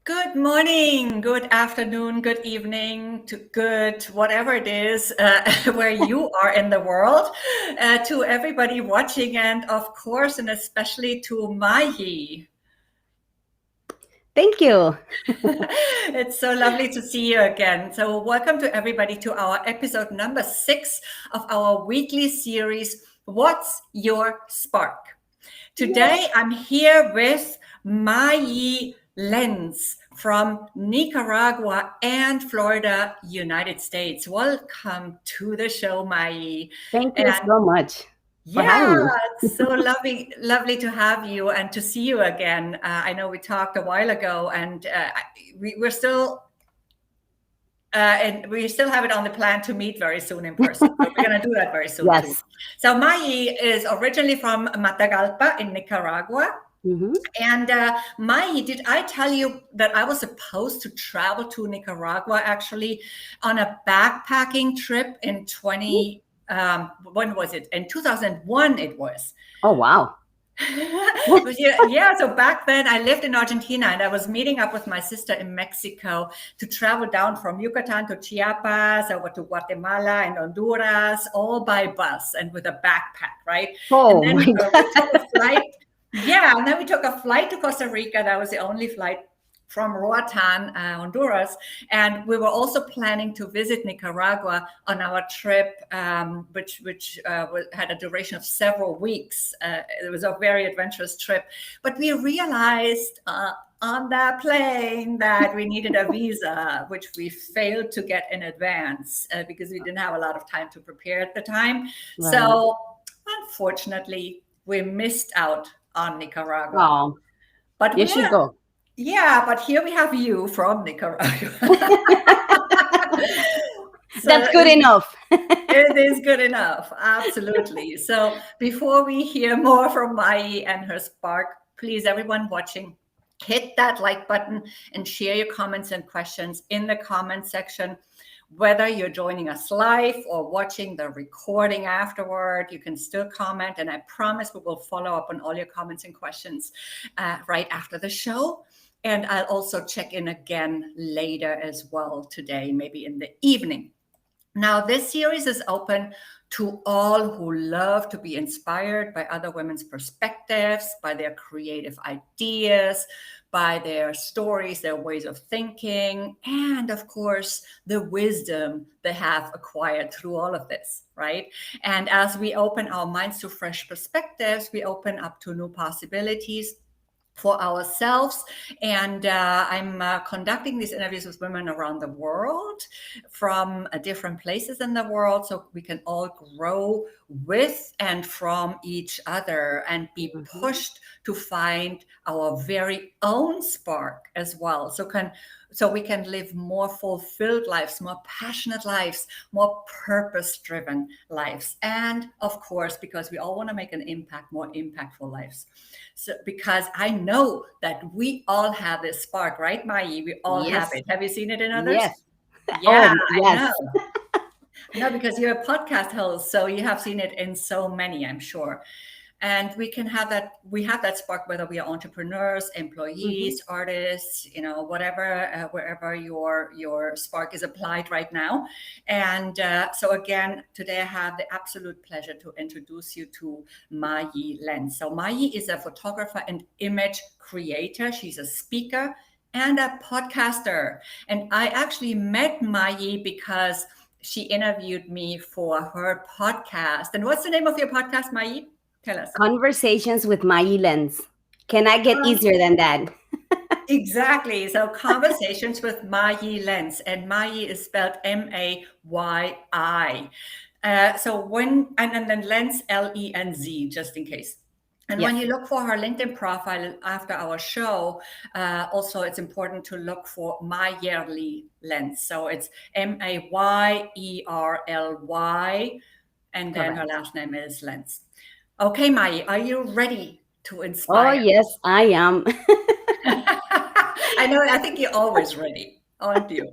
Good morning, good afternoon, good evening, to good whatever it is where you are in the world, to everybody watching, and of course, and especially to Mayi. Thank you. It's so lovely to see you again. So, welcome to everybody to our episode number 6 of our weekly series, What's Your Spark? Today, I'm here with Mayi Lenz from Nicaragua and Florida, United States. Welcome to the show, Mayi. Thank you And so much for yeah, having me. it's so lovely to have you and to see you again. I know we talked a while ago, and we're still. And we still have it on the plan to meet very soon in person. So we're going to do that very soon too. Yes. So Mayi is originally from Matagalpa in Nicaragua. hmm And Mayi, did I tell you that I was supposed to travel to Nicaragua actually on a backpacking trip in when was it? In 2001 it was. Oh, wow. But yeah, so back then I lived in Argentina and I was meeting up with my sister in Mexico to travel down from Yucatan to Chiapas, over to Guatemala and Honduras, all by bus and with a backpack, right? And Oh, then my we God. took a flight. Yeah, and then we took a flight to Costa Rica. That was the only flight from Roatan, Honduras. And we were also planning to visit Nicaragua on our trip, which had a duration of several weeks. It was a very adventurous trip. But we realized on that plane that we needed a visa, which we failed to get in advance because we didn't have a lot of time to prepare at the time. Right. So unfortunately, we missed out on Nicaragua. Oh, But you should go. yeah, but here we have you from Nicaragua. So That's good enough. it is good enough. Absolutely. So before we hear more from Mayi and her spark, please, everyone watching, hit that like button and share your comments and questions in the comment section. Whether you're joining us live or watching the recording afterward, you can still comment. And I promise we will follow up on all your comments and questions right after the show. And I'll also check in again later as well today, maybe in the evening. Now, this series is open to all who love to be inspired by other women's perspectives, by their creative ideas, by their stories, their ways of thinking, and of course, the wisdom they have acquired through all of this, right? And as we open our minds to fresh perspectives, we open up to new possibilities for ourselves. And I'm conducting these interviews with women around the world from different places in the world, so we can all grow with and from each other and be pushed to find our very own spark as well. So we can live more fulfilled lives, more passionate lives, more purpose-driven lives. And of course, because we all want to make an impact, more impactful lives. So because I know that we all have this spark, right, Mayi? We all have it. Have you seen it in others? Yes. Yeah, Oh, I yes. know. No, because you're a podcast host, so you have seen it in so many, I'm sure. And we have that spark, whether we are entrepreneurs, employees, artists, whatever, wherever your spark is applied right now. And so again, today I have the absolute pleasure to introduce you to Mayi Lenz. So Mayi is a photographer and image creator. She's a speaker and a podcaster. And I actually met Mayi because she interviewed me for her podcast. And what's the name of your podcast, Mayi? Tell us. Conversations with Mayi Lenz. Can I get easier than that? Exactly. So Conversations with Mayi Lenz, and Mayi is spelled Mayi. And then Lenz, Lenz, just in case. And when you look for her LinkedIn profile after our show, also it's important to look for Mayi Lenz. So it's Mayerly, and then her last name is Lenz. Okay, Mayi, are you ready to inspire? Oh, yes, I am. I know, I think you're always ready, aren't you?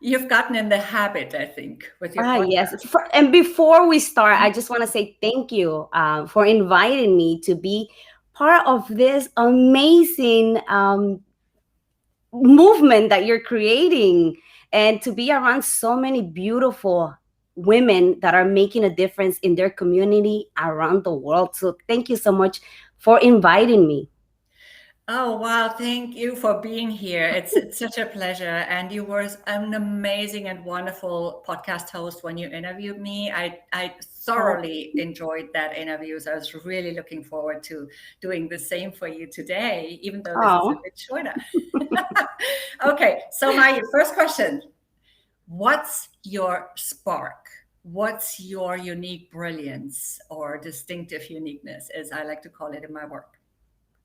You've gotten in the habit, I think, with your podcast. Yes. And before we start, I just want to say thank you for inviting me to be part of this amazing movement that you're creating, and to be around so many beautiful women that are making a difference in their community around the world. So thank you so much for inviting me. Oh, wow. Thank you for being here. It's such a pleasure. And you were an amazing and wonderful podcast host when you interviewed me. I Oh, thoroughly enjoyed that interview. So I was really looking forward to doing the same for you today, even though this is a oh. bit shorter. Okay. So my first question, what's your spark? What's your unique brilliance or distinctive uniqueness, as I like to call it in my work?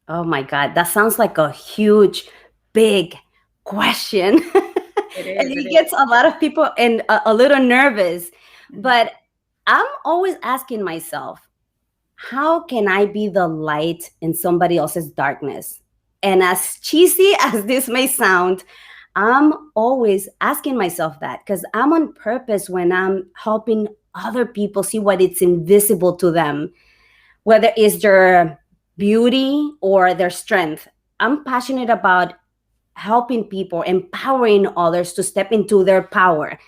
Oh my God, that sounds like a huge, big question. It And is, it it is. gets a lot of people and a little nervous. Mhm. But I'm always asking myself, how can I be the light in somebody else's darkness? And as cheesy as this may sound, I'm always asking myself that because I'm on purpose when I'm helping other people see what it's invisible to them, whether it's their beauty or their strength. I'm passionate about helping people, empowering others to step into their power.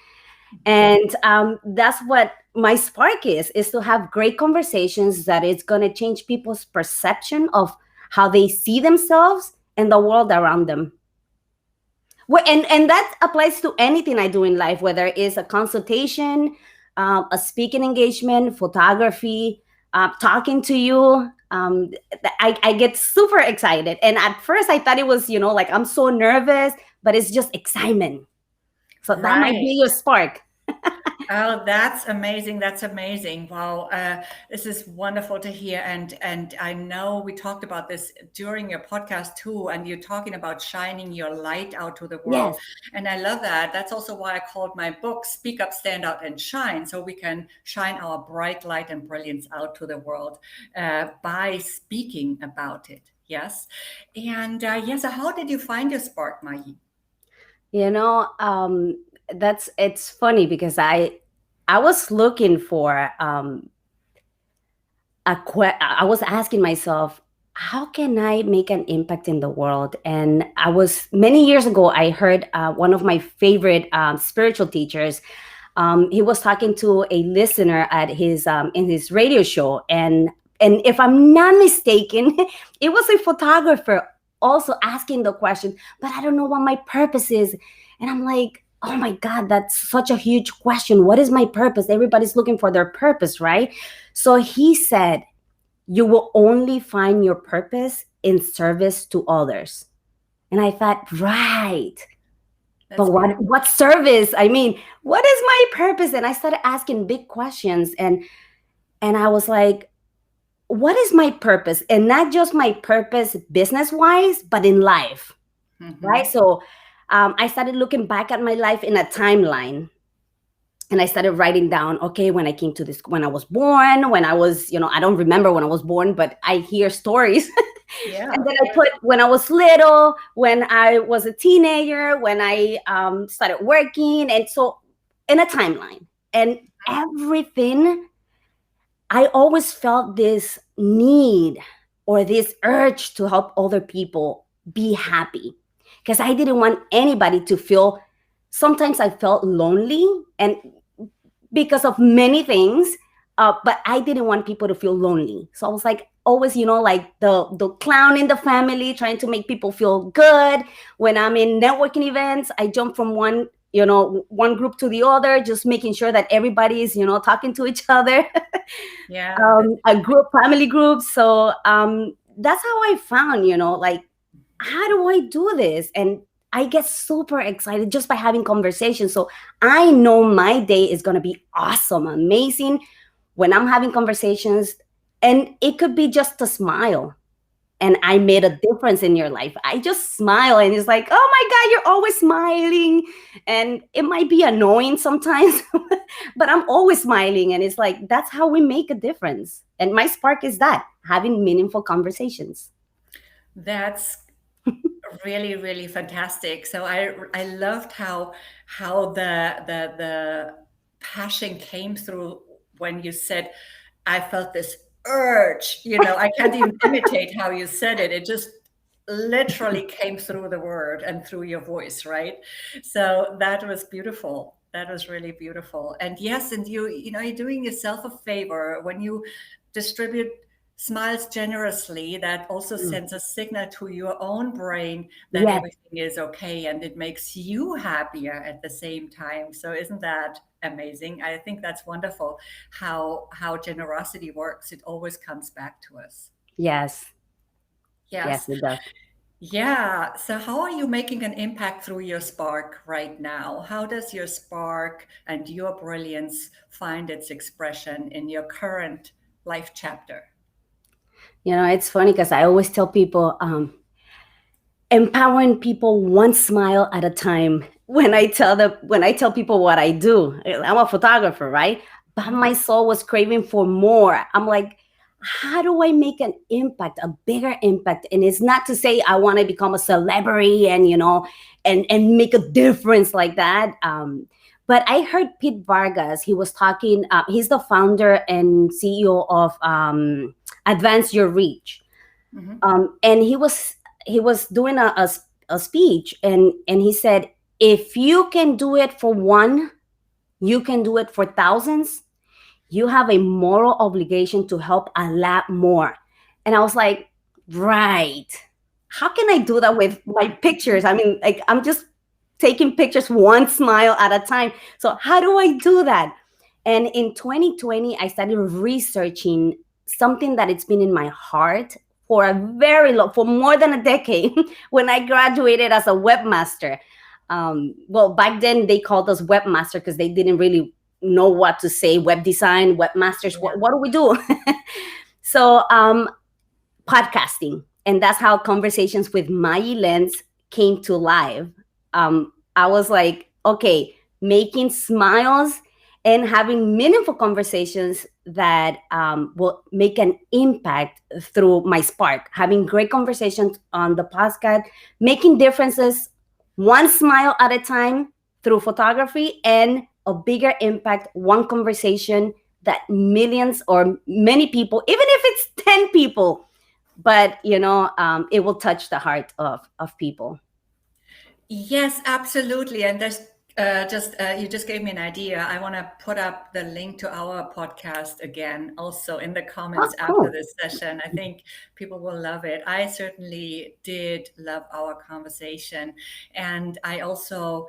And that's what my spark is to have great conversations that it's going to change people's perception of how they see themselves and the world around them. Well, and that applies to anything I do in life, whether it's a consultation, a speaking engagement, photography, talking to you. I get super excited. And at first I thought it was, like I'm so nervous, but it's just excitement. So that might Right. be your spark. Oh, that's amazing. That's amazing. Wow. This is wonderful to hear. And I know we talked about this during your podcast too, and you're talking about shining your light out to the world. Yes. And I love that. That's also why I called my book Speak Up, Stand Out, and Shine. So we can shine our bright light and brilliance out to the world by speaking about it. Yes. And yes, so how did you find your spark, Mayi? You know, that's it's funny because I was looking for I was asking myself, how can I make an impact in the world? And I was many years ago, I heard one of my favorite spiritual teachers. He was talking to a listener at his in his radio show, and if I'm not mistaken, it was a photographer also asking the question, but I don't know what my purpose is. And I'm like, oh my God, that's such a huge question. What is my purpose? Everybody's looking for their purpose, right? So he said, you will only find your purpose in service to others. And I thought, right. That's But beautiful. what service? I mean, what is my purpose? And I started asking big questions, and I was like, what is my purpose? And not just my purpose business wise, but in life, right? Hmm. So I started looking back at my life in a timeline, and I started writing down, okay, when I came to this, when I was born, when I was, I don't remember when I was born, but I hear stories. And Yeah. then I put when I was little, when I was a teenager, when I started working, and so in a timeline. And everything, I always felt this need or this urge to help other people be happy because I didn't want anybody to feel. Sometimes I felt lonely, and because of many things. But I didn't want people to feel lonely. So I was like always, like the clown in the family, trying to make people feel good. When I'm in networking events, I jump from one group to the other, just making sure that everybody is, talking to each other. Yeah. That's A group, family group. So that's how I found, like, how do I do this? And I get super excited just by having conversations. So I know my day is going to be awesome, amazing when I'm having conversations. And it could be just a smile. And I made a difference in your life. I just smile, and it's like, oh my God, you're always smiling. And it might be annoying sometimes, but I'm always smiling. And it's like, that's how we make a difference. And my spark is that having meaningful conversations. that's really, really fantastic. So I loved how the passion came through when you said, I felt this urge, I can't even imitate how you said it. It just literally came through the word and through your voice, right? So that was beautiful. That was really beautiful. And yes, and you're doing yourself a favor when you distribute smiles generously. That also Mm. sends a signal to your own brain that Yes, everything is okay, and it makes you happier at the same time. So isn't that amazing? I think that's wonderful how generosity works. It always comes back to us. yes, yes, Yes. it does. Yeah. So, how are you making an impact through your spark right now? How does your spark and your brilliance find its expression in your current life chapter? It's funny because I always tell people, empowering people one smile at a time. When I tell people what I do, I'm a photographer, right? But Mhm. my soul was craving for more. I'm like, how do I make an impact, a bigger impact? And it's not to say I want to become a celebrity and and make a difference like that. But I heard Pete Vargas. He was talking. He's the founder and CEO of Advance Your Reach, Mhm. and he was doing a speech, and he said, if you can do it for one, you can do it for thousands. You have a moral obligation to help a lot more. And I was like, right, how can I do that with my pictures? I mean, like, I'm just taking pictures one smile at a time. So how do I do that? And in 2020, I started researching something that it's been in my heart for a very long, for more than a decade. When I graduated as a webmaster, well, back then they called us webmaster because they didn't really know what to say. Web design, webmasters, Yeah. what do we do? So podcasting, and that's how Conversations with Mayi Lenz came to life. I was like, okay, making smiles and having meaningful conversations that will make an impact through my spark. Having great conversations on the podcast, making differences one smile at a time through photography, and a bigger impact, one conversation that millions or many people, even if it's 10 people, but it will touch the heart of people. Yes, absolutely. And there's just you just gave me an idea. I want to put up the link to our podcast again, also in the Oh, comments after cool. this session. I think people will love it. I certainly did love our conversation, and I also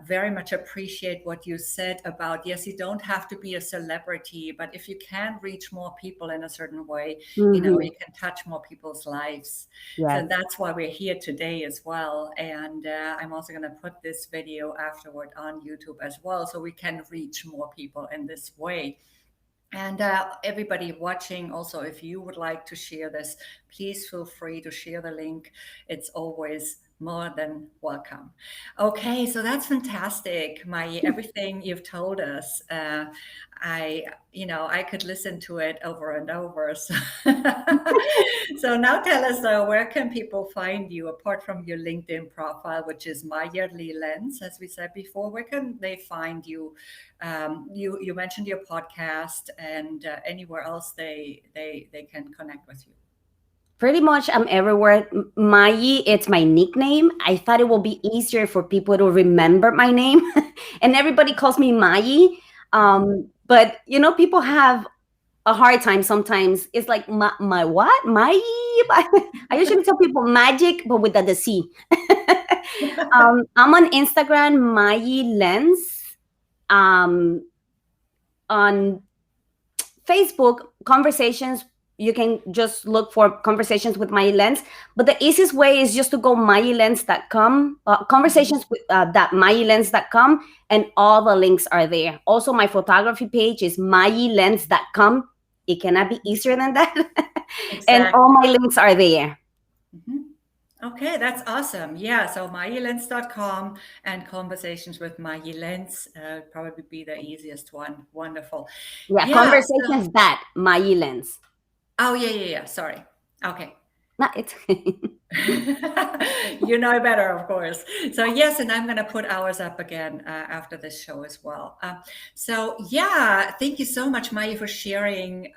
very much appreciate what you said about, yes, you don't have to be a celebrity, but if you can reach more people in a certain way, Hmm. you can touch more people's lives. So Yes. that's why we're here today as well. And I'm also going to put this video afterward on YouTube as well, so we can reach more people in this way. And everybody watching, also, if you would like to share this, please feel free to share the link. It's always more than welcome. Okay, so that's fantastic, Mai. Everything you've told us, I could listen to it over and over. So, so now tell us, though, where can people find you apart from your LinkedIn profile, which is Mayi Lenz, as we said before? Where can they find you? You mentioned your podcast, and anywhere else they can connect with you. Pretty much I'm everywhere. Mayi, it's my nickname. I thought it will be easier for people to remember my name. And everybody calls me Mayi. But people have a hard time sometimes. It's like my what? Mayi? I usually tell people magic, but with the C. I'm on Instagram, Mayi Lenz. On Facebook, conversations, you can just look for Conversations with Mayi Lenz. But the easiest way is just to go mayilenz.com, conversations with .mayilenz.com, and all the links are there. Also, my photography page is mayilenz.com. It cannot be easier than that. And all Exactly. my links are there. Mhm. Okay, that's awesome. Yeah, so mayilenz.com and Conversations with Mayi Lenz probably be the easiest one. Wonderful. Yeah, Yeah. conversations that Mayi Lenz. Oh, yeah, yeah, yeah. Sorry. Okay. No, it's You know better, of course. So yes, and I'm going to put ours up again after this show as well. So yeah, thank you so much, Maya, for sharing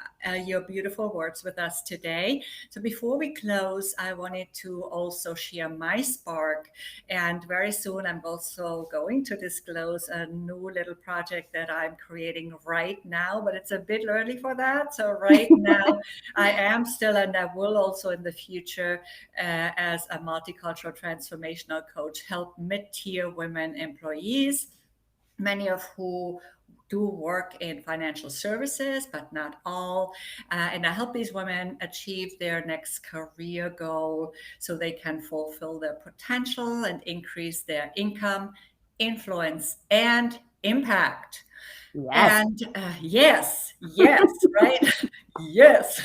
your beautiful words with us today. So before we close, I wanted to also share my spark. And very soon, I'm also going to disclose a new little project that I'm creating right now, but it's a bit early for that. So right now, I am still, and I will also in the future, as a multicultural transformational coach, help mid-tier women employees, many of who do work in financial services, but not all. And I help these women achieve their next career goal so they can fulfill their potential and increase their income, influence, and impact. Yes. And yes, right? Yes.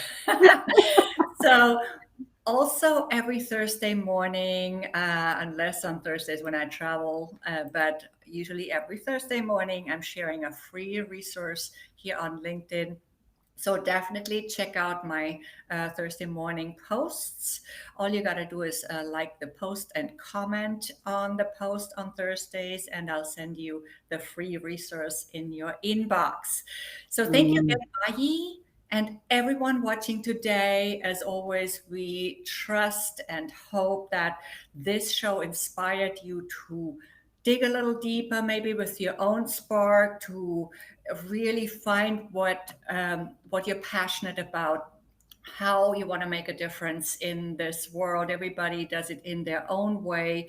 So also every Thursday morning, unless on Thursdays when I travel, but usually every Thursday morning, I'm sharing a free resource here on LinkedIn. So definitely check out my Thursday morning posts. All you got to do is like the post and comment on the post on Thursdays, and I'll send you the free resource in your inbox. So thank you again, Mayi, and everyone watching today. As always, we trust and hope that this show inspired you to dig a little deeper, maybe with your own spark, to really find what you're passionate about, how you want to make a difference in this world. Everybody does it in their own way.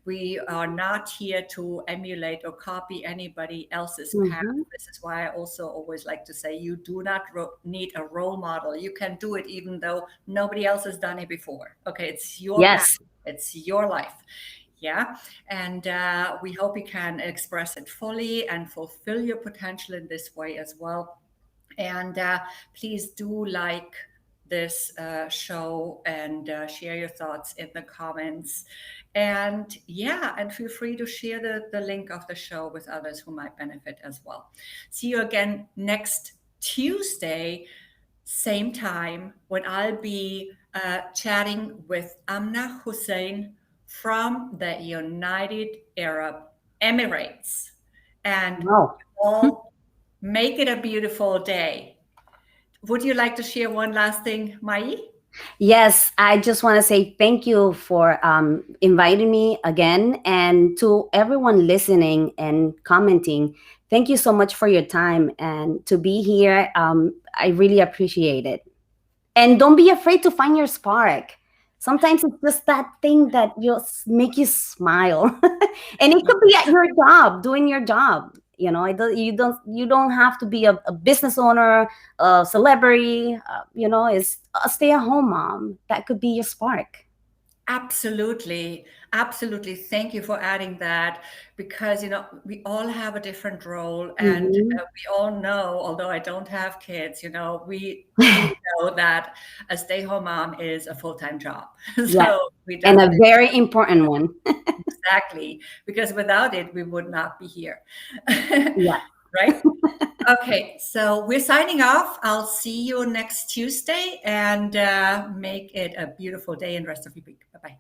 We are not here to emulate or copy anybody else's path. This is why I also always like to say you do not need a role model. You can do it even though nobody else has done it before. Okay, it's your path, it's your life. Yeah. And we hope you can express it fully and fulfill your potential in this way as well. And please do like this show and share your thoughts in the comments. And and feel free to share the link of the show with others who might benefit as well. See you again next Tuesday, same time, when I'll be chatting with Amna Hussein from the United Arab Emirates. And all make it a beautiful day. Would you like to share one last thing, Mayi? Yes, I just want to say thank you for inviting me again. And to everyone listening and commenting, thank you so much for your time and to be here. I really appreciate it. And don't be afraid to find your spark. Sometimes it's just that thing that just make you smile. And it could be at your job, doing your job. You know, you don't have to be a business owner, a celebrity. It's a stay-at-home mom. That could be your spark. Absolutely. Absolutely. Thank you for adding that, because, we all have a different role, and we all know, although I don't have kids, we do know that a stay-home mom is a full-time job. So and a very important one. Exactly. Because without it, we would not be here. Yeah. Right? Okay, so we're signing off. I'll see you next Tuesday, and make it a beautiful day and rest of your week. Bye-bye.